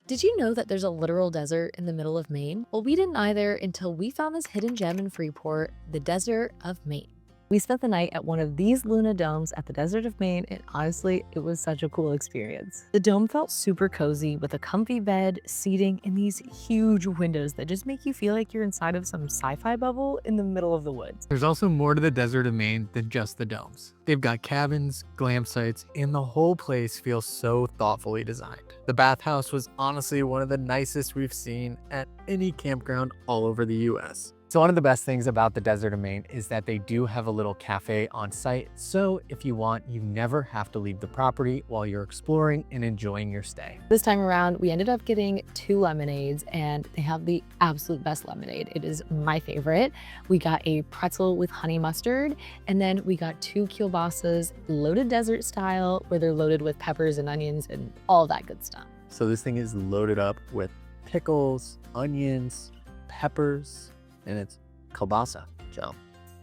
Did you know that there's a literal desert in the middle of Maine? Well, we didn't either until we found this hidden gem in Freeport, the Desert of Maine. We spent the night at one of these Luna domes at the Desert of Maine, and honestly, it was such a cool experience. The dome felt super cozy with a comfy bed, seating, and these huge windows that just make you feel like you're inside of some sci-fi bubble in the middle of the woods. There's also more to the Desert of Maine than just the domes. They've got cabins, glam sites, and the whole place feels so thoughtfully designed. The bathhouse was honestly one of the nicest we've seen at any campground all over the US. So one of the best things about the Desert of Maine is that they do have a little cafe on site, so if you want, you never have to leave the property while you're exploring and enjoying your stay. This time around, we ended up getting 2 lemonades, and they have the absolute best lemonade. It is my favorite. We got a pretzel with honey mustard, and then we got 2 kielbasa's loaded desert style, where they're loaded with peppers and onions and all that good stuff. So this thing is loaded up with pickles, onions, peppers, and it's kielbasa, so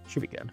should be good.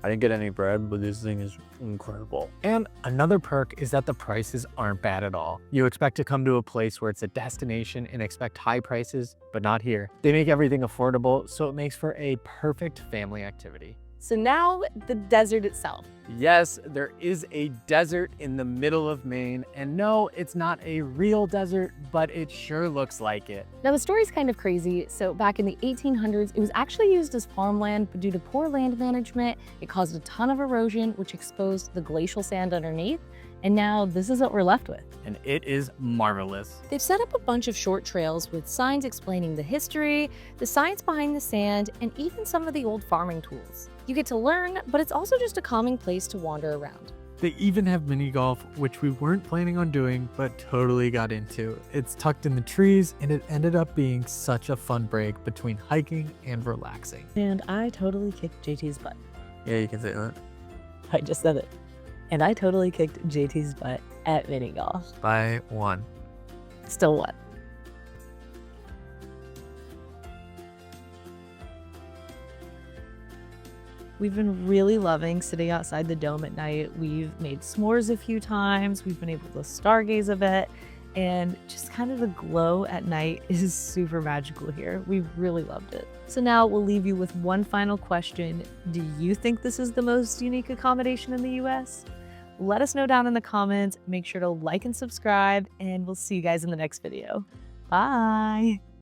I didn't get any bread, but this thing is incredible. And another perk is that the prices aren't bad at all. You expect to come to a place where it's a destination and expect high prices, but not here. They make everything affordable, so it makes for a perfect family activity. So now the desert itself. Yes, there is a desert in the middle of Maine, and no, it's not a real desert, but it sure looks like it. Now the story's kind of crazy. So back in the 1800s, it was actually used as farmland, but due to poor land management, it caused a ton of erosion, which exposed the glacial sand underneath. And now this is what we're left with. And it is marvelous. They've set up a bunch of short trails with signs explaining the history, the science behind the sand, and even some of the old farming tools. You get to learn, but it's also just a calming place to wander around. They even have mini golf, which we weren't planning on doing, but totally got into. It's tucked in the trees, and it ended up being such a fun break between hiking and relaxing. And I totally kicked JT's butt. Yeah, you can say that. I just said it. And I totally kicked JT's butt at mini golf. By 1. Still won. We've been really loving sitting outside the dome at night. We've made s'mores a few times. We've been able to stargaze a bit. And just kind of the glow at night is super magical here. We've really loved it. So now we'll leave you with one final question. Do you think this is the most unique accommodation in the US? Let us know down in the comments. Make sure to like and subscribe, and we'll see you guys in the next video. Bye.